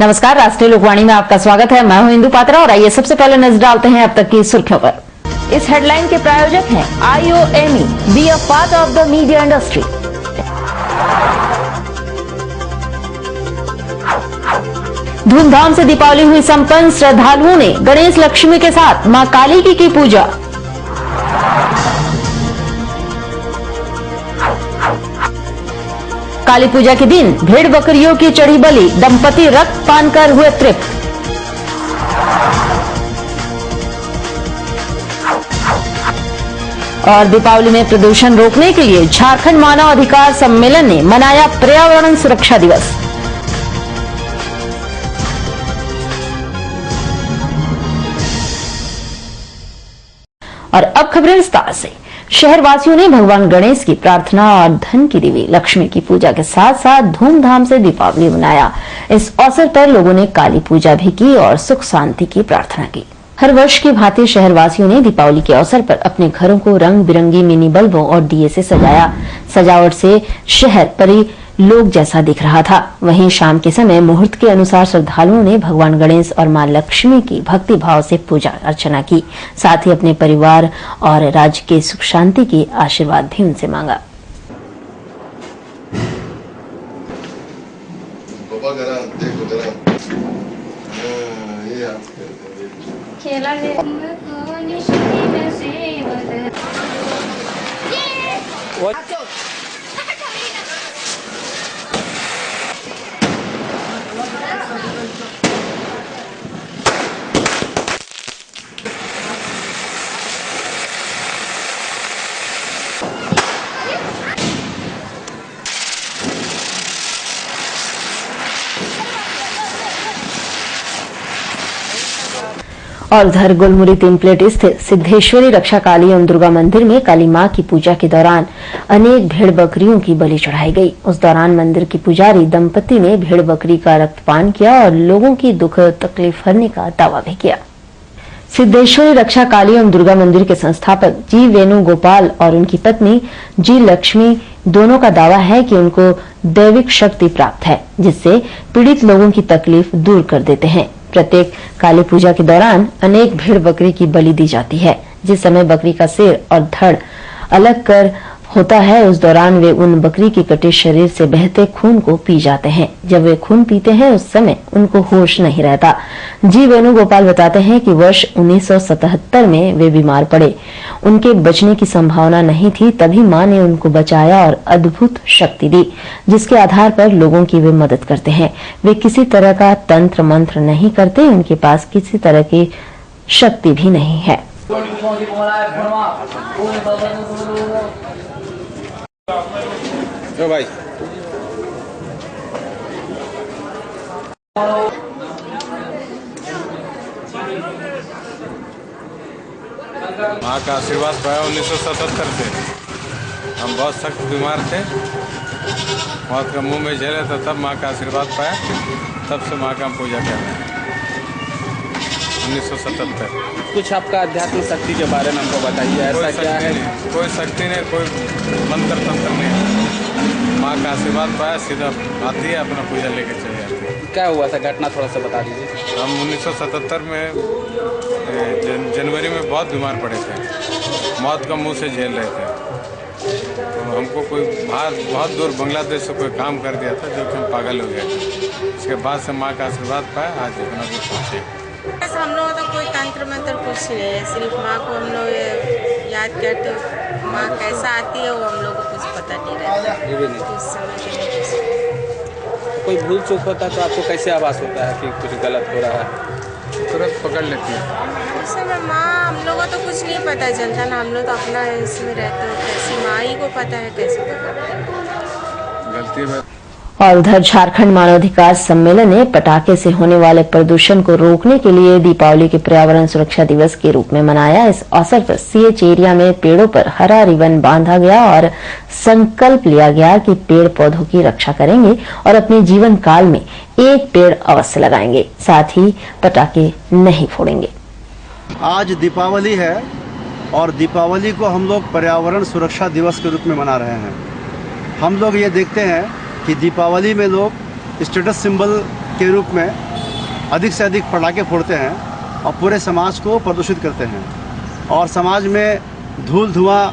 नमस्कार, राष्ट्रीय लोकवाणी में आपका स्वागत है। मैं हूं इंदु पात्रा और आइए सबसे पहले नजर डालते हैं अब तक की सुर्खियों पर। इस हेडलाइन के प्रायोजक हैं IOME, be a part of the media industry. धूमधाम से दीपावली हुई संपन्न, श्रद्धालुओं ने गणेश लक्ष्मी के साथ मां काली की पूजा। काली पूजा के दिन भेड़ बकरियों की चढ़ी बलि, दंपति रक्तपान कर हुए तृप्त। और दीपावली में प्रदूषण रोकने के लिए झारखंड मानव अधिकार सम्मेलन ने मनाया पर्यावरण सुरक्षा दिवस। और अब खबरें विस्तार से। शहरवासियों ने भगवान गणेश की प्रार्थना और धन की देवी लक्ष्मी की पूजा के साथ साथ धूमधाम से दीपावली मनाया। इस अवसर पर लोगों ने काली पूजा भी की और सुख शांति की प्रार्थना की। हर वर्ष की भांति शहरवासियों ने दीपावली के अवसर पर अपने घरों को रंग बिरंगी मिनी बल्बों और दिए से सजाया। सजावट से शहर परी लोक जैसा दिख रहा था। वहीं शाम के समय मुहूर्त के अनुसार श्रद्धालुओं ने भगवान गणेश और मां लक्ष्मी की भक्ति भाव से पूजा अर्चना की। साथ ही अपने परिवार और राज्य के सुख शांति की आशीर्वाद भी उनसे मांगा। और उधर गुलमुरी तीनप्लेट स्थित सिद्धेश्वरी रक्षा काली एवं दुर्गा मंदिर में काली मां की पूजा के दौरान अनेक भेड़ बकरियों की बलि चढ़ाई गई। उस दौरान मंदिर की पुजारी दंपति ने भेड़ बकरी का रक्तपान किया और लोगों की दुख तकलीफ हरने का दावा भी किया। सिद्धेश्वरी रक्षा काली एवं दुर्गा मंदिर के संस्थापक जी वेणुगोपाल और उनकी पत्नी जी लक्ष्मी दोनों का दावा है कि उनको दैविक शक्ति प्राप्त है, जिससे पीड़ित लोगों की तकलीफ दूर कर देते हैं। प्रत्येक काली पूजा के दौरान अनेक भेड़ बकरी की बलि दी जाती है। जिस समय बकरी का सिर और धड़ अलग कर होता है, उस दौरान वे उन बकरी के कटे शरीर से बहते खून को पी जाते हैं। जब वे खून पीते हैं उस समय उनको होश नहीं रहता। जी वेणुगोपाल बताते हैं कि वर्ष 1977 में वे बीमार पड़े। उनके बचने की संभावना नहीं थी, तभी मां ने उनको बचाया और अद्भुत शक्ति दी, जिसके आधार पर लोगों की वे मदद करते हैं। वे किसी तरह का तंत्र मंत्र नहीं करते, उनके पास किसी तरह की शक्ति भी नहीं है। तो भाई माँ का आशीर्वाद पाया 1977 से। हम बहुत सख्त बीमार थे, मौत का मुंह में झेले था, तब माँ का आशीर्वाद पाया। तब से माँ का हम पूजा कर रहे हैं 1977। कुछ आपका आध्यात्मिक शक्ति के बारे में हमको बताइए, ऐसा क्या है? कोई शक्ति नहीं, कोई मंत्र तंत्र नहीं। माँ का आशीर्वाद पाया, सीधा आती है, अपना पूजा लेके चले जाती है। क्या हुआ था घटना, थोड़ा सा बता दीजिए। हम 1977 में जनवरी में बहुत बीमार पड़े थे, मौत का मुंह से झेल रहे थे। तो हमको कोई बाहर बहुत दूर बांग्लादेश से कोई काम कर दिया था, जो कि हम पागल हो गए थे। उसके बाद से माँ का आशीर्वाद पाया, आज इतना कुछ पहुँचे। हम लोग तो कोई तंत्र मंत्र कुछ नहीं है, सिर्फ माँ को हम लोग याद करते। माँ कैसा आती है वो हम लोग को कुछ पता नहीं रहता। कुछ समझ कोई भूल चूक होता तो आपको कैसे आभास होता है कि कुछ गलत हो रहा है? तुरंत पकड़ लेती है। उस समय माँ, हम लोग को तो कुछ नहीं पता चलता ना, हम लोग तो अपना इसमें रहते हो। कैसी माँ ही को पता है कैसे पकड़ते गलती में। और उधर झारखंड मानवाधिकार सम्मेलन ने पटाखे से होने वाले प्रदूषण को रोकने के लिए दीपावली के पर्यावरण सुरक्षा दिवस के रूप में मनाया। इस अवसर पर CH एरिया में पेड़ों पर हरा रिबन बांधा गया और संकल्प लिया गया कि पेड़ पौधों की रक्षा करेंगे और अपने जीवन काल में एक पेड़ अवश्य लगाएंगे, साथ ही पटाखे नहीं फोड़ेंगे। आज दीपावली है और दीपावली को हम लोग पर्यावरण सुरक्षा दिवस के रूप में मना रहे हैं। हम लोग ये देखते हैं कि दीपावली में लोग स्टेटस सिंबल के रूप में अधिक से अधिक पटाखे फोड़ते हैं और पूरे समाज को प्रदूषित करते हैं और समाज में धूल धुआं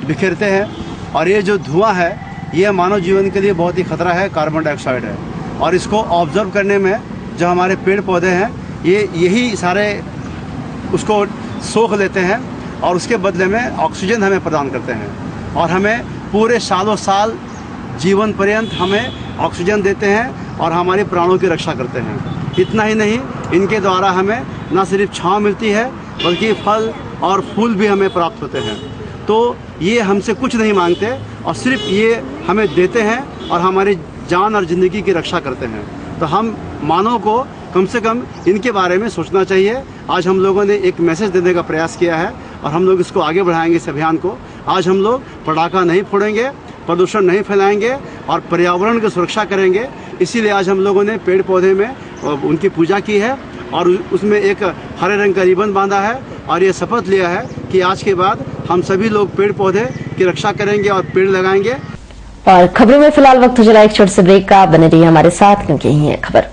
बिखेरते हैं। और ये जो धुआं है ये मानव जीवन के लिए बहुत ही खतरा है, कार्बन डाइऑक्साइड है। और इसको ऑब्जर्व करने में जो हमारे पेड़ पौधे हैं यही सारे उसको सोख लेते हैं और उसके बदले में ऑक्सीजन हमें प्रदान करते हैं और हमें पूरे सालों साल जीवन पर्यंत हमें ऑक्सीजन देते हैं और हमारे प्राणों की रक्षा करते हैं। इतना ही नहीं, इनके द्वारा हमें न सिर्फ छांव मिलती है बल्कि फल और फूल भी हमें प्राप्त होते हैं। तो ये हमसे कुछ नहीं मांगते और सिर्फ ये हमें देते हैं और हमारी जान और ज़िंदगी की रक्षा करते हैं। तो हम मानव को कम से कम इनके बारे में सोचना चाहिए। आज हम लोगों ने एक मैसेज देने का प्रयास किया है और हम लोग इसको आगे बढ़ाएंगे इस अभियान को। आज हम लोग पटाखा नहीं फोड़ेंगे, प्रदूषण नहीं फैलाएंगे और पर्यावरण की सुरक्षा करेंगे। इसीलिए आज हम लोगों ने पेड़ पौधे में उनकी पूजा की है और उसमें एक हरे रंग का रिबन बांधा है और ये शपथ लिया है कि आज के बाद हम सभी लोग पेड़ पौधे की रक्षा करेंगे और पेड़ लगाएंगे। और खबरों में फिलहाल वक्त हो चला एक छोटे से ब्रेक का। बने रहिए हमारे साथ क्योंकि यही है खबर।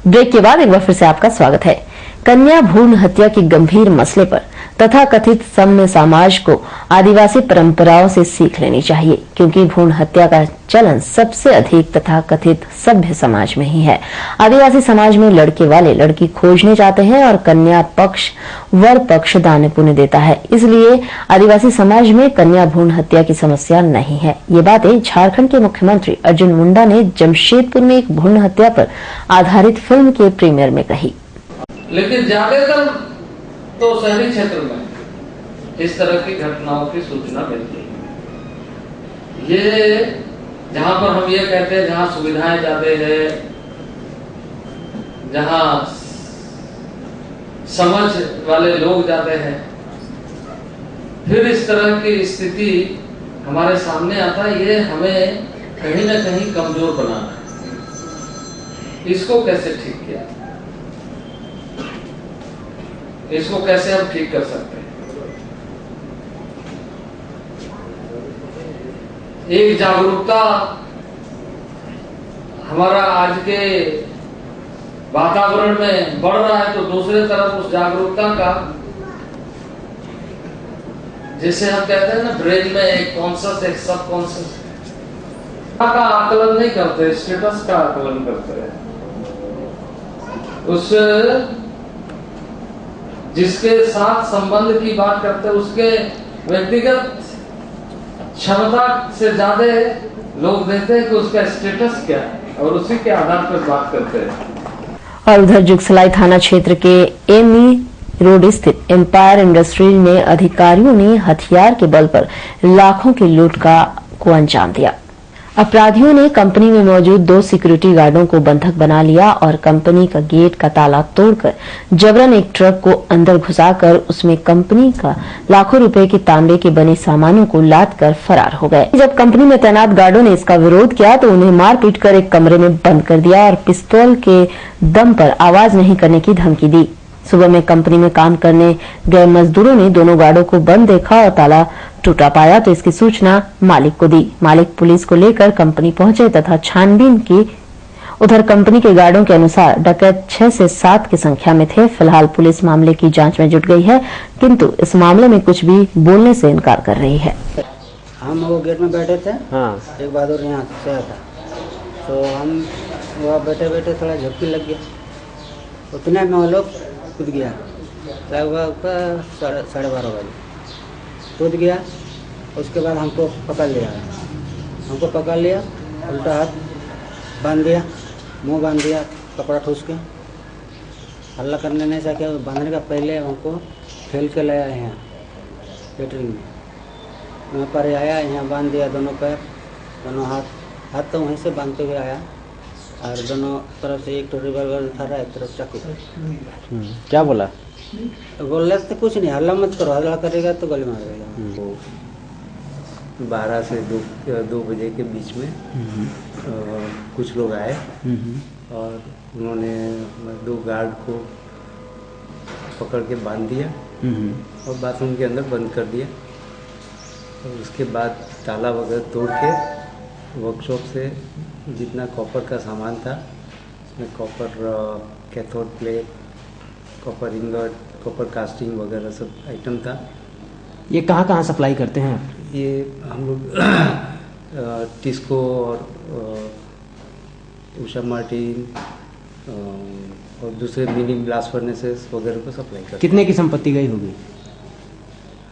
ब्रेक के बाद एक बार फिर से आपका स्वागत है। कन्या भ्रूण हत्या के गंभीर मसले पर तथा कथित सभ्य समाज को आदिवासी परंपराओं से सीख लेनी चाहिए, क्योंकि भ्रूण हत्या का चलन सबसे अधिक तथा कथित सभ्य समाज में ही है। आदिवासी समाज में लड़के वाले लड़की खोजने जाते हैं और कन्या पक्ष वर पक्ष दान पुण्य देता है। इसलिए आदिवासी समाज में कन्या भ्रूण हत्या की समस्या नहीं है। ये बातें झारखंड के मुख्यमंत्री अर्जुन मुंडा ने जमशेदपुर में एक भ्रूण हत्या पर आधारित फिल्म के प्रीमियर में कही। लेकिन ज्यादातर तो शहरी क्षेत्र में इस तरह की घटनाओं की सूचना मिलती है। ये जहां पर हम ये कहते हैं जहां सुविधाएं ज्यादा है, जहां समझ वाले लोग ज्यादा हैं, फिर इस तरह की स्थिति हमारे सामने आता है। ये हमें कहीं ना कहीं कमजोर बनाना है। इसको कैसे ठीक किया, इसको कैसे हम ठीक कर सकते हैं? एक जागरूकता हमारा आज के वातावरण में बढ़ रहा है, तो दूसरे तरफ उस जागरूकता का, जिसे हम कहते हैं ना ब्रेन में एक कॉन्शियस एक सब कॉन्शियस का आकलन नहीं करते, स्टेटस का आकलन करते हैं। उस जिसके साथ संबंध की बात करते हैं उसके व्यक्तिगत क्षमता से ज्यादा लोग देखते हैं कि उसका स्टेटस क्या है और उसी के आधार पर बात करते हैं। और उधर जुगसलाई थाना क्षेत्र के एमई रोड स्थित एम्पायर इंडस्ट्रीज में अधिकारियों ने हथियार के बल पर लाखों की लूट को अंजाम दिया। अपराधियों ने कंपनी में मौजूद 2 सिक्योरिटी गार्डों को बंधक बना लिया और कंपनी का गेट का ताला तोड़कर जबरन एक ट्रक को अंदर घुसाकर उसमें कंपनी का लाखों रुपए के तांबे के बने सामानों को लाद कर फरार हो गए। जब कंपनी में तैनात गार्डों ने इसका विरोध किया तो उन्हें मारपीट कर एक कमरे में बंद कर दिया और पिस्तौल के दम पर आवाज नहीं करने की धमकी दी। सुबह में कंपनी में काम करने गए मजदूरों ने दोनों गार्डों को बंद देखा और ताला टूटा पाया तो इसकी सूचना मालिक को दी। मालिक पुलिस को लेकर कंपनी पहुंचे तथा छानबीन की। उधर कंपनी के गार्डों के अनुसार डकैत 6 से 7 की संख्या में थे। फिलहाल पुलिस मामले की जांच में जुट गई है, किंतु इस मामले में कुछ भी बोलने से इनकार कर रही है। हम वो गेट में बैठे थे, हाँ एक बहादुर यहाँ से आया था, तो हम वहाँ बैठे बैठे थोड़ा झपकी लग गया। उतने में वो लोग कूद गया, लगभग 12:30 बजे कूद गया। उसके बाद हमको पकड़ लिया, उल्टा हाथ बांध दिया, मुंह बांध दिया, कपड़ा ठूस के। हल्ला करने नहीं सके, बांधने का पहले हमको ठेल के लाया यहाँ कैटरिंग में, वहाँ पर आया, यहाँ बांध दिया दोनों पैर, दोनों हाथ तो वहीं से बांधते हुए आया और दोनों तरफ से एक तो रिवॉल्वर था, एक तरफ चाकू था। क्या बोला? बोल रहे थे कुछ नहीं, हल्ला मत करो, हल्ला करेगा तो गोली मार देगा। 12 से 2 बजे के बीच में कुछ लोग आए और उन्होंने 2 गार्ड को पकड़ के बांध दिया और बाथरूम के अंदर बंद कर दिया। और उसके बाद ताला वगैरह तोड़ के वर्कशॉप से जितना कॉपर का सामान था, उसमें copper cathode plate, copper ingot, copper casting वगैरह सब आइटम था। ये कहाँ सप्लाई करते हैं? ये हम लोग टिस्को और उषा मार्टिन और दूसरे मिनी ब्लास्ट फर्नेसेस वगैरह को सप्लाई करते हैं। कितने की संपत्ति गई होगी?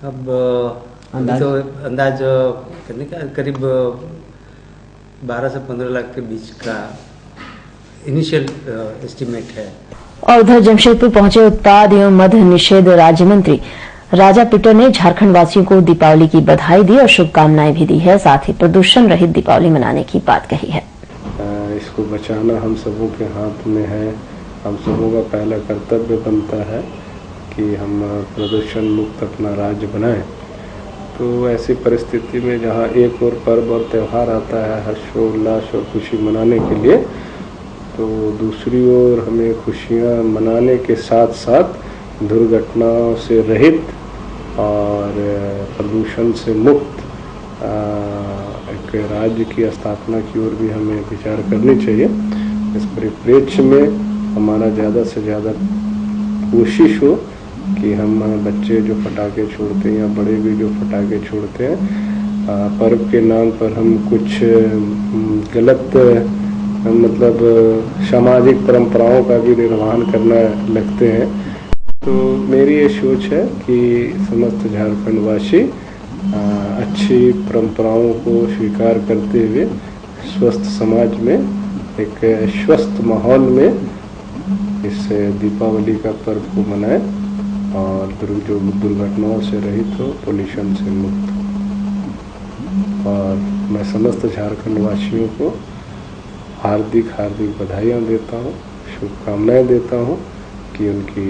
अब अंदाज? तो अंदाज करने का करीब 12 से 15 लाख के बीच का इनिशियल एस्टिमेट है। और उधर जमशेदपुर पहुंचे उत्पाद एवं मद्य निषेध राज्य मंत्री राजा पीटर ने झारखंड वासियों को दीपावली की बधाई दी और शुभकामनाएं भी दी है। साथ ही प्रदूषण रहित दीपावली मनाने की बात कही है। इसको बचाना हम सबों के हाथ में है। हम सबों का पहला कर्तव्य बनता है कि हम प्रदूषण मुक्त अपना राज्य बनाएं। तो ऐसी परिस्थिति में जहां एक और पर्व और त्यौहार आता है हर्षोल्लास और खुशी मनाने के लिए, तो दूसरी ओर हमें खुशियां मनाने के साथ साथ दुर्घटनाओं से रहित और प्रदूषण से मुक्त एक राज्य की स्थापना की ओर भी हमें विचार करनी चाहिए। इस परिप्रेक्ष्य में हमारा ज़्यादा से ज़्यादा कोशिश हो कि हम बच्चे जो पटाखे छोड़ते हैं या बड़े भी जो पटाखे छोड़ते हैं, पर्व के नाम पर हम कुछ गलत मतलब सामाजिक परंपराओं का भी निर्वहन करना लगते हैं। तो मेरी ये सोच है कि समस्त झारखंडवासी अच्छी परंपराओं को स्वीकार करते हुए स्वस्थ समाज में एक स्वस्थ माहौल में इस दीपावली का पर्व को मनाएं और जो दुर्घटनाओं से रहित हो, पोल्यूशन से मुक्त हो। और मैं समस्त झारखंड वासियों को हार्दिक बधाइयाँ देता हूँ, शुभकामनाएं देता हूँ कि उनकी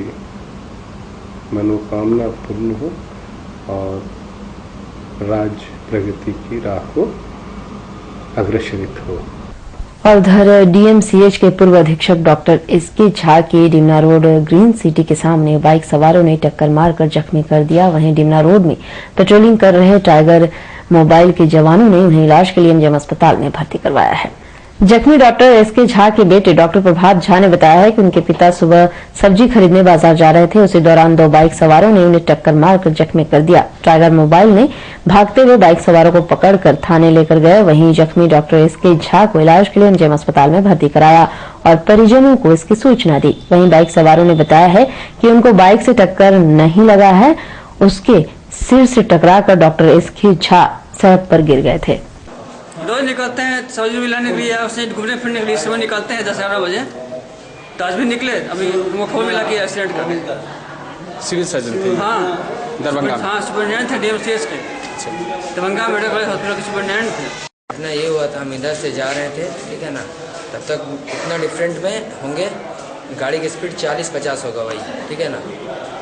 मनोकामना पूर्ण हो और राज्य प्रगति की राह को अग्रसरित हो। और उधर डीएमसीएच के पूर्व अधीक्षक डॉक्टर एसके झा के डिमना रोड ग्रीन सिटी के सामने बाइक सवारों ने टक्कर मारकर जख्मी कर दिया। वहीं डिमना रोड में पेट्रोलिंग कर रहे टाइगर मोबाइल के जवानों ने उन्हें इलाज के लिए एमजीएम अस्पताल में भर्ती करवाया है। जख्मी डॉक्टर एसके झा के बेटे डॉक्टर प्रभात झा ने बताया है कि उनके पिता सुबह सब्जी खरीदने बाजार जा रहे थे। उसी दौरान 2 बाइक सवारों ने उन्हें टक्कर मारकर जख्मी कर दिया। टाइगर मोबाइल ने भागते हुए बाइक सवारों को पकड़कर थाने लेकर गए। वहीं जख्मी डॉक्टर एसके झा को इलाज के लिए एमजीएम अस्पताल में भर्ती कराया और परिजनों को इसकी सूचना दी। वहीं बाइक सवारों ने बताया है कि उनको बाइक से टक्कर नहीं लगा है, उसके सिर से टकराकर डॉक्टर एसके झा सड़क पर गिर गए थे। रोज निकलते हैं सब्जी भी लाने के लिए, उससे घूमने फिरने के लिए सुबह निकलते हैं 10-11 बजे। तो आज भी निकले, अभी हमको खबर मिला कि एक्सीडेंट कर गए। सिविल सर्जन थे? हाँ, दरभंगा। हाँ, सुपरिटेंडेंट थे डीएमसीएच के, दरभंगा मेडिकल कॉलेज हॉस्पिटल के सुपरिटेंडेंट थे। अपना ये हुआ था, हम इधर से जा रहे थे, ठीक है ना, तब तक इतना डिफरेंट में होंगे, गाड़ी की स्पीड 40-50 होगा भाई, ठीक है ना।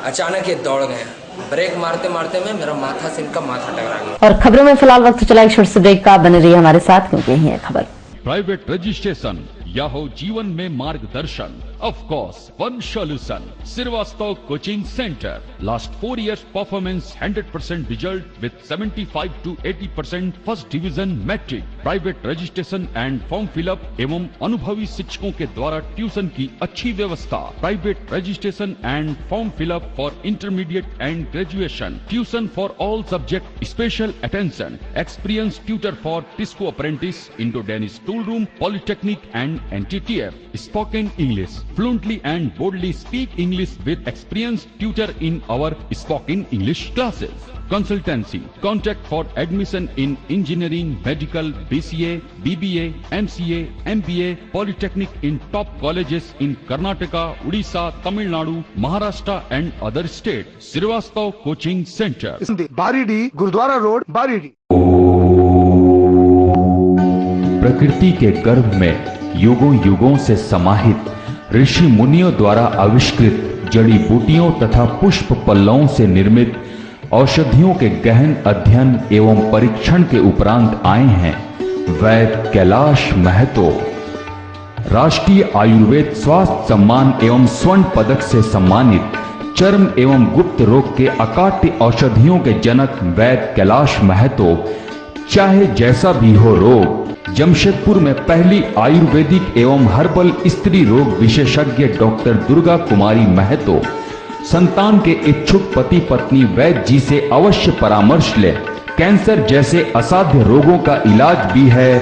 अचानक ये दौड़ गए, ब्रेक मारते मारते में मेरा माथा से इनका माथा टकरा गया। और खबरों में फिलहाल वक्त चला एक छोटे से ब्रेक का, बने रहिए हमारे साथ क्योंकि यही है खबर। प्राइवेट रजिस्ट्रेशन या हो जीवन में मार्गदर्शन, Of course, one solution. Srivastava Coaching Center. Last 4 years performance 100% result with 75 to 80% first division metric. Private registration and form fill up एवं अनुभवी शिक्षकों के द्वारा ट्यूशन की अच्छी व्यवस्था. Private registration and form fill up for intermediate and graduation. Tuition for all subject. Special attention. Experienced tutor for Tisco apprentice, Indo-Danish tool room, Polytechnic and NTTF. Spoken English. Fluently and boldly speak English with experienced tutor in our spoken English classes. Consultancy. Contact for admission in engineering, medical, BCA, BBA, MCA, MBA, Polytechnic in top colleges in Karnataka, Odisha, Tamil Nadu, Maharashtra and other states. Srivastava Coaching Center. Baridih, Gurudwara road, Baridih. प्रकृति के गर्भ में युगों युगों से समाहित ऋषि मुनियों द्वारा आविष्कृत जड़ी बूटियों तथा पुष्प पल्लवों से निर्मित औषधियों के गहन अध्ययन एवं परीक्षण के उपरांत आए हैं वैद्य कैलाश महतो। राष्ट्रीय आयुर्वेद स्वास्थ्य सम्मान एवं स्वर्ण पदक से सम्मानित चर्म एवं गुप्त रोग के अकाट्य औषधियों के जनक वैद्य कैलाश महतो चाहे जैसा भी हो रोग, जमशेदपुर में पहली आयुर्वेदिक एवं हर्बल स्त्री रोग विशेषज्ञ डॉक्टर दुर्गा कुमारी महतो संतान के इच्छुक पति पत्नी वैद्य जी से अवश्य परामर्श ले। कैंसर जैसे असाध्य रोगों का इलाज भी है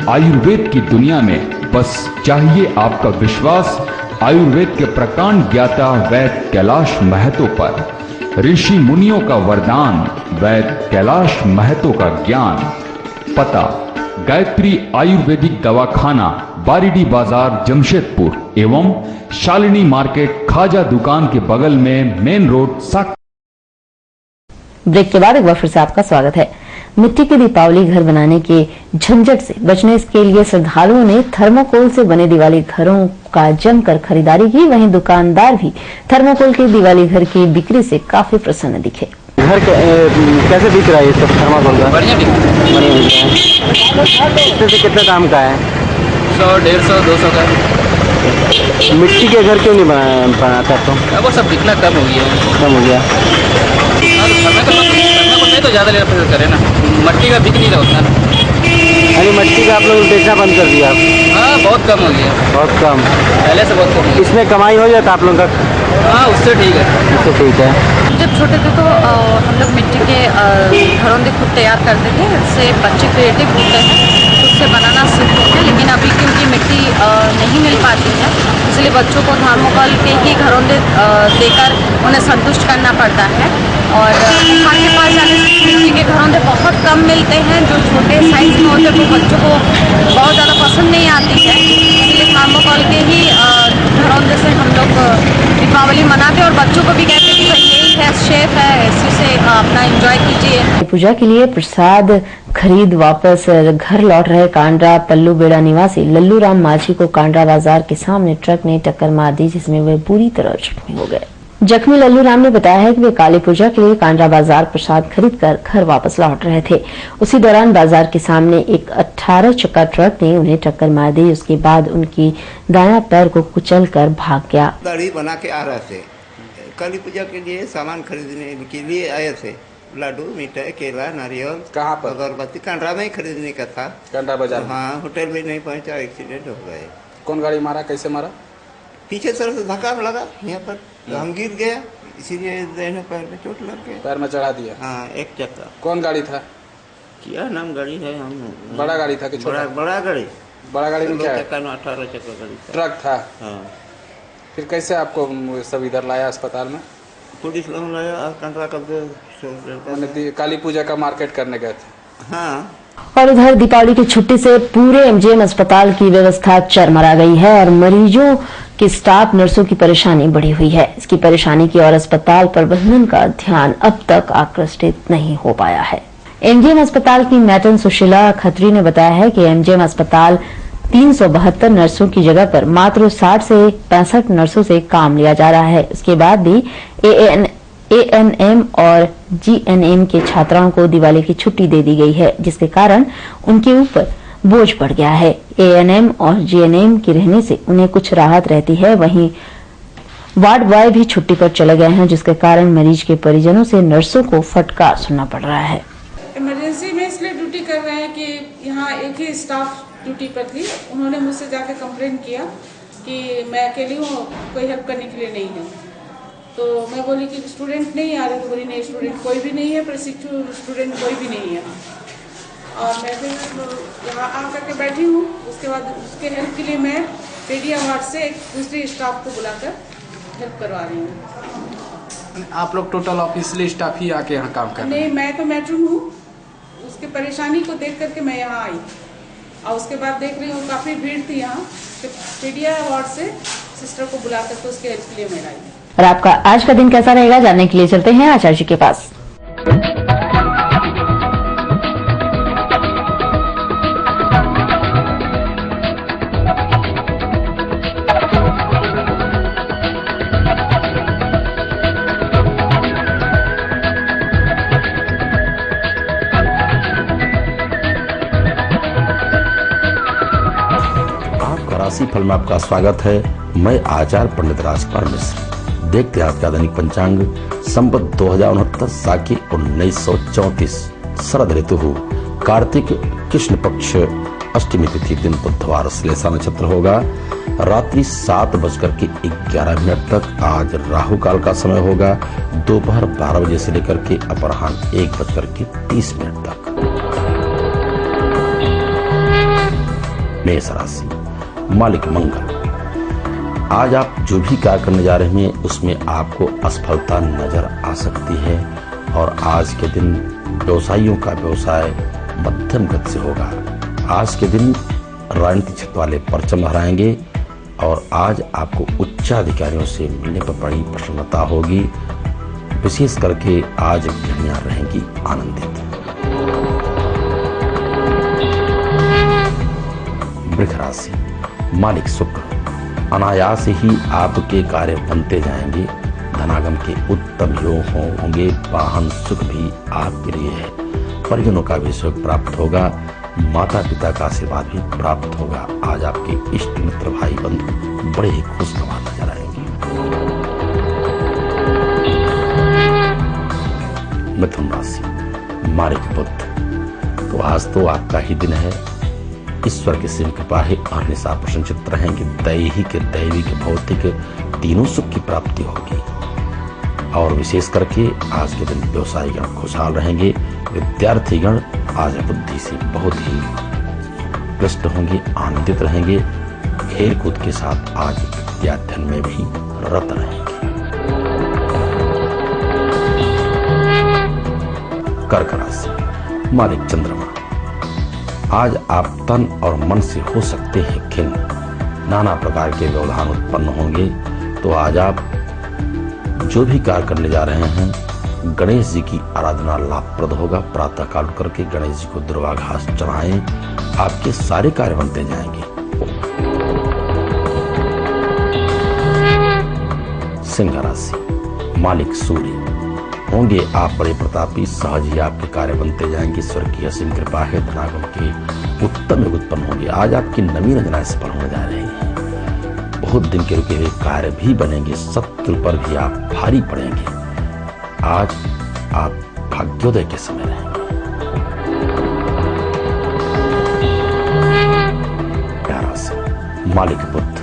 आयुर्वेद की दुनिया में। बस चाहिए आपका विश्वास आयुर्वेद के प्रकांड ज्ञाता वैद्य कैलाश महतो पर। ऋषि मुनियों का वरदान, वैद्य कैलाश महतो का ज्ञान। पता गायत्री आयुर्वेदिक दवाखाना, बारीडी बाजार, जमशेदपुर एवं शालिनी मार्केट खाजा दुकान के बगल में मेन रोड साक। ब्रेक के बाद एक बार फिर से आपका स्वागत है। मिट्टी के दीपावली घर बनाने के झंझट से बचने के लिए श्रद्धालुओं ने थर्मोकोल से बने दिवाली घरों का जमकर खरीदारी की। वहीं दुकानदार भी थर्मोकोल के दिवाली घर की बिक्री से काफी प्रसन्न दिखे। घर कैसे बिक रहा है ये सब थर्माकोल का? बढ़िया बिक रहा है। कितने दाम का है? 100, 150, 200 का। मिट्टी के घर क्यों नहीं बनाता तो? वो सब बिकना कम हो गया। कम हो गया। नहीं तो ज़्यादा लेना पसंद करें ना, मट्टी का बिक नहीं रहा उतना। यानी मट्टी का आप लोग बेचना बंद कर दिया? हाँ, बहुत कम हो गया। बहुत कम, पहले से बहुत कम। इसमें कमाई हो जाता आप लोगों का? हाँ, उससे ठीक है। उससे ठीक है। जब छोटे थे तो हम लोग मिट्टी के घरौंदे खुद तैयार करते थे। इससे बच्चे क्रिएटिव होते हैं, खुद से बनाना सीखते हैं। लेकिन अभी क्योंकि मिट्टी नहीं मिल पाती है, इसलिए बच्चों को थर्मोकोल के ही घरौंदे देकर उन्हें संतुष्ट करना पड़ता है। और दुकान के पास जाने से मिट्टी के घरौंदे बहुत कम मिलते हैं, जो छोटे साइज में होते हैं वो बच्चों को बहुत ज़्यादा पसंद नहीं आती है। इसलिए थर्मोकोल के ही घरौंदे से हम लोग दीपावली मनाते हैं और बच्चों को भी कहते हैं कि भाई यही है, शेफ है, इसी से अपना एंजॉय कीजिए। पूजा के लिए प्रसाद खरीद वापस घर लौट रहे कांड्रा पल्लू बेड़ा निवासी लल्लू राम माझी को कांड्रा बाजार के सामने ट्रक ने टक्कर मार दी, जिसमें वे बुरी तरह जख्मी हो गए। जख्मी लल्लू राम ने बताया है कि वे काली पूजा के लिए कांड्रा बाजार प्रसाद खरीदकर घर वापस लौट रहे थे। उसी दौरान बाजार के सामने एक 18 चक्का ट्रक ने उन्हें टक्कर मार दी। उसके बाद उनकी दायां पैर को कुचलकर भाग गया। दाढ़ी बना के आ रहे थे, काली पूजा के लिए सामान खरीदने के लिए आए थे। लड्डू, मिठाई, केला, नारियल। कहाँ पर? अगरबत्ती कांड्रा में ही खरीदने का था। कांड्रा बाजार? हाँ, होटल भी नहीं पहुँचा, एक्सीडेंट हो गए। कौन गाड़ी मारा, कैसे मारा? पीछे तरफ से धक्का लगा यहाँ पर, हम गिर गया, इसीलिए दाहिने पैर में चोट लग गया। पैर में चढ़ा दिया? हाँ, एक चक्का। कौन गाड़ी था? क्या नाम गाड़ी है? हम बड़ा गाड़ी था कि छोटा? बड़ा गाड़ी। बड़ा गाड़ी में क्या है? 18 चक्का गाड़ी था। ट्रक था? हाँ। फिर कैसे आपको सब इधर लाया अस्पताल में? पुलिस लोग लाया, कांड्रा का काली पूजा का मार्केट करने गए थे। हाँ। और उधर दीपावली की छुट्टी से पूरे एमजीएम अस्पताल की व्यवस्था चरमरा गई है और मरीजों के स्टाफ नर्सों की परेशानी बढ़ी हुई है। इसकी परेशानी की और अस्पताल प्रबंधन का ध्यान अब तक आकृष्टित नहीं हो पाया है। एमजीएम अस्पताल की मैट्रन सुशीला खत्री ने बताया है कि एमजीएम अस्पताल 372 नर्सों की जगह पर मात्र 60 से 65 नर्सों से काम लिया जा रहा है। उसके बाद भी एएनएम और जीएनएम के छात्राओं को दिवाली की छुट्टी दे दी गई है, जिसके कारण उनके ऊपर बोझ बढ़ गया है। एएनएम और जीएनएम की रहने से उन्हें कुछ राहत रहती है, वहीं वार्ड बॉय भी छुट्टी पर चले गए हैं, जिसके कारण मरीज के परिजनों से नर्सों को फटकार सुनना पड़ रहा है। इमरजेंसी में इसलिए ड्यूटी कर रहे हैं कि यहाँ एक ही स्टाफ ड्यूटी पर थी। उन्होंने मुझसे जाकर कंप्लेन किया कि मैं अकेली हूँ, कोई हेल्प करने के लिए नहीं है। तो मैं बोली कि स्टूडेंट नहीं आ रहे, तो बोली नहीं स्टूडेंट कोई भी नहीं है, प्रशिक्षु स्टूडेंट कोई भी नहीं है। और मैं फिर यहाँ आकर के बैठी हूँ। उसके बाद उसके हेल्प के लिए मैं पेडिया वार्ड से एक दूसरी स्टाफ को बुलाकर हेल्प करवा रही हूँ। आप लोग टोटल ऑफिशियली स्टाफ ही आके यहाँ काम कर रहे हैं? नहीं, मैं तो मैट्रन हूँ। उसकी परेशानी को देख करके मैं यहाँ आई और उसके बाद देख रही हूँ काफ़ी भीड़ थी यहाँ, पेडिया वार्ड से सिस्टर को बुला करके उसके हेल्प के लिए मैं आई। और आपका आज का दिन कैसा रहेगा जानने के लिए चलते हैं आचार्य जी के पास। राशिफल में आपका स्वागत है। मैं आचार्य पंडित राजपाल मिश्र। देखते हैं आज का दैनिक पंचांग। संवत 2069 साकी 1934 शरद ऋतु कार्तिक कृष्ण पक्ष अष्टमी तिथि दिन बुधवार श्लेषा नक्षत्र होगा। रात्रि 7:11 तक आज राहु काल का समय होगा। दोपहर 12 बजे से लेकर के अपराह्न 1:30 तक। मेष राशि, मालिक मंगल। आज आप जो भी कार्य करने जा रहे हैं उसमें आपको असफलता नजर आ सकती है और आज के दिन व्यवसायियों का व्यवसाय मध्यम गति से होगा। आज के दिन राजनीतिक क्षेत्र वाले परचम लहराएंगे और आज आपको उच्चाधिकारियों से मिलने पर बड़ी प्रसन्नता होगी। विशेष करके आज गृहिणियां रहेंगी आनंदित। वृष राशि, मालिक शुक्र। अनायास ही आपके कार्य बनते जाएंगे। धनागम के उत्तम योग होंगे। वाहन सुख भी आपके लिए है। परिजनों का भी सुख प्राप्त होगा। माता पिता का आशीर्वाद भी प्राप्त होगा। आज आपके इष्ट मित्र भाई बंधु बड़े ही खुशनुमा नजर आएंगे। मिथुन राशि, मालिक बुध। तो आज तो आपका ही दिन है। ईश्वर की सीम कृपा है और निशा प्रसन्नचित्त रहेंगे। दैहिक दैविक भौतिक तीनों सुख की प्राप्ति होगी। और विशेष करके आज के दिन व्यवसायी गण खुशहाल रहेंगे। विद्यार्थी गण आज बुद्धि से बहुत ही व्यस्त होंगे, आनंदित रहेंगे। खेल कूद के साथ आज विद्याध्ययन में भी रत रहेंगे। कर्क राशि, मालिक चंद्रमा। आज आप तन और मन से हो सकते हैं खिन्न। नाना प्रकार के व्यवधान उत्पन्न होंगे। तो आज आप जो भी कार्य करने जा रहे हैं गणेश जी की आराधना लाभप्रद होगा। प्रातः काल करके गणेश जी को दुर्वा घास चढ़ाएं। आपके सारे कार्य बनते जाएंगे। सिंह राशि, मालिक सूर्य। होंगे आप बड़े प्रतापी। सहज ही आपके कार्य बनते जाएंगे। ईश्वर की असीम कृपा है। धनागम के उत्तम योग उत्पन्न होंगे। आज आपकी नवीन योजनाएं सफल होने जा रही हैं। बहुत दिन के रुके हुए कार्य भी बनेंगे। शत्रु पर भी आप भारी पड़ेंगे। आज आप भाग्योदय के समय रहेंगे। प्यारा से मालिक बुद्ध।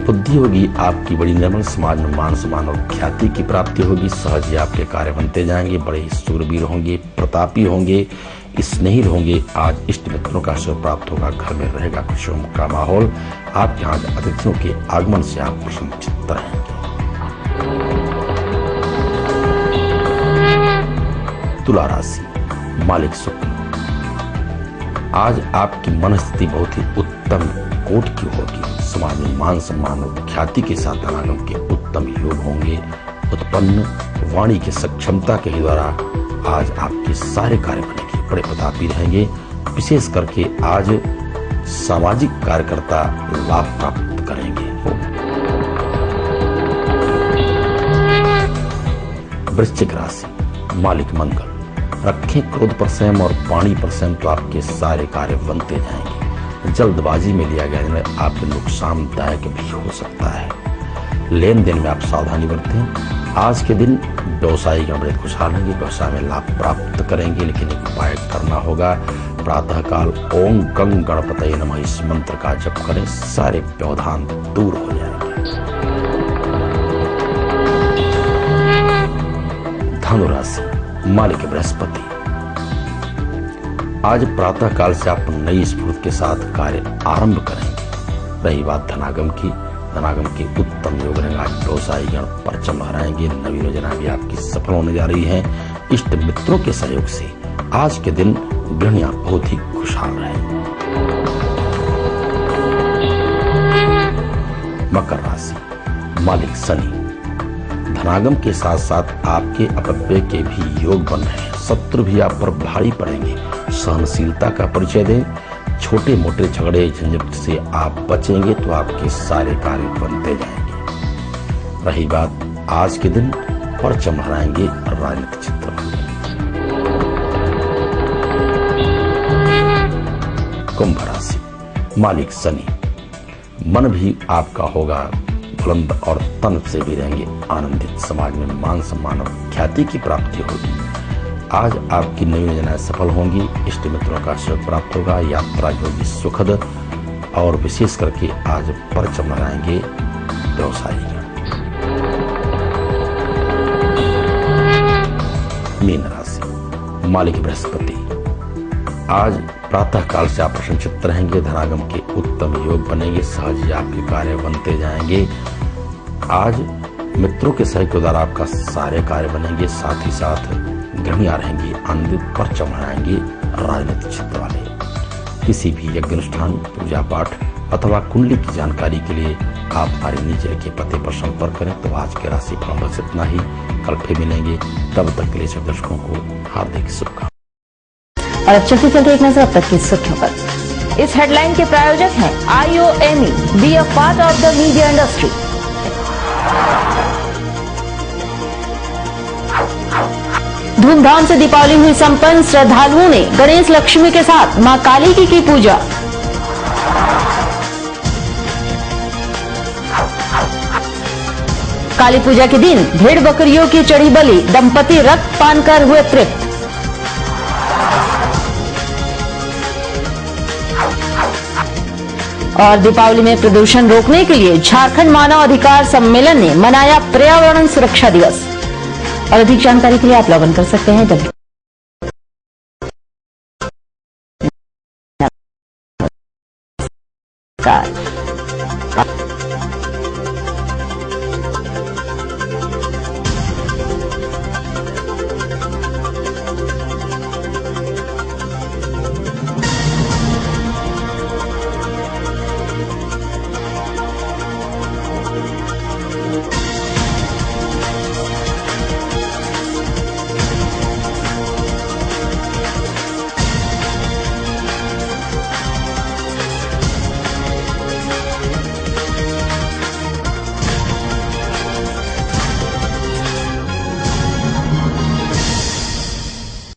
बुद्धि होगी आपकी बड़ी निर्मल। समाज में मान सम्मान और ख्याति की प्राप्ति होगी। सहज ही आपके कार्य बनते जाएंगे। बड़े ही शूरवीर होंगे, प्रतापी होंगे, स्नेही होंगे। आज इष्ट मित्रों का शुभ प्राप्त होगा। घर में रहेगा खुशियों का माहौल। आप यहाँ अतिथियों के आगमन से आप प्रसन्नचित्त रहेंगे। तुला राशि, मालिक शुक्र। आज आपकी मन स्थिति बहुत ही उत्तम कोट की होगी। समाज में मान सम्मान और ख्याति के साथ धनागम के उत्तम योग होंगे उत्पन्न। वाणी की सक्षमता के द्वारा आज आपके सारे कार्य बनेंगे। बड़े प्रतापी रहेंगे। विशेष करके आज सामाजिक कार्यकर्ता लाभ प्राप्त करेंगे। वृश्चिक राशि, मालिक मंगल। रखें क्रोध पर संयम और वाणी पर संयम, तो आपके सारे कार्य बनते जाएंगे। जल्दबाजी में लिया गया निर्णय आपके नुकसानदायक भी हो सकता है। लेन देन में आप सावधानी बरतें। आज के दिन व्यवसायी गण खुशहाल होंगे, व्यवसाय में लाभ प्राप्त करेंगे, लेकिन एक उपाय करना होगा। प्रातःकाल ओम गंग गणपतये नमः इस मंत्र का जप करें, सारे व्यवधान दूर हो जाएंगे। धनु राशि, मालिक बृहस्पति। आज प्रातः काल से आप नई स्फूर्ति के साथ कार्य आरंभ करेंगे। रही बात धनागम की, धनागम के उत्तम योग रहेंगे। आज व्यवसायी गण परचम लहराएंगे। नवी योजना भी आपकी सफल होने जा रही है। इष्ट मित्रों के सहयोग से आज के दिन गृहणियां बहुत ही खुशहाल रहेंगी। मकर राशि, मालिक शनि। धनागम के साथ साथ आपके अपव्यय के भी योग बन रहे हैं। शत्रु भी आप पर भारी पड़ेंगे। सहनशीलता का परिचय दें। छोटे मोटे झगड़े झंझट से आप बचेंगे तो आपके सारे कार्य बनते जाएंगे। रही बात आज के दिन परचम लहराएंगे राजनीतिक क्षेत्र में। कुंभ राशि, मालिक शनि। मन भी आपका होगा बुलंद और तन से भी रहेंगे आनंदित। समाज में मान सम्मान और ख्याति की प्राप्ति होगी। आज आपकी नई योजनाएं सफल होंगी। इष्ट मित्रों का सहयोग प्राप्त होगा। यात्रा जो होगी सुखद, और विशेष करके आज परचम लहराएंगे व्यवसायी। मीन राशि, मालिक बृहस्पति। आज प्रातः काल से आप प्रसन्नचित्त रहेंगे। धनागम के उत्तम योग बनेंगे। सहज ही आपके कार्य बनते जाएंगे। आज मित्रों के सहयोग के द्वारा आपका सारे कार्य बनेंगे। साथ ही साथ गृहणियां रहेंगी आनंदित। परचम लहराएंगे राजनीतिक क्षेत्र वाले। किसी भी यज्ञ अनुष्ठान, पूजा पाठ अथवा कुंडली की जानकारी के लिए आप हमारे नीचे लिखे पते पर संपर्क करें। तो आज के राशि फल बस इतना ही। कल फिर मिलेंगे, तब तक के लिए सब दर्शकों को हार्दिक शुभकामनाएं। और अब चलते चलते एक नजर अब तक की सुर्खियों पर। इस हेडलाइन के प्रायोजक हैं IOME, be a part of the media industry. धूमधाम से दीपावली हुई संपन्न। श्रद्धालुओं ने गणेश लक्ष्मी के साथ मां काली की पूजा। काली पूजा के दिन भेड़ बकरियों की चढ़ी बलि। दंपति रक्त पान कर हुए तृप्त। और दीपावली में प्रदूषण रोकने के लिए झारखंड मानव अधिकार सम्मेलन ने मनाया पर्यावरण सुरक्षा दिवस। और अधिक जानकारी के लिए आप लॉग इन कर सकते हैं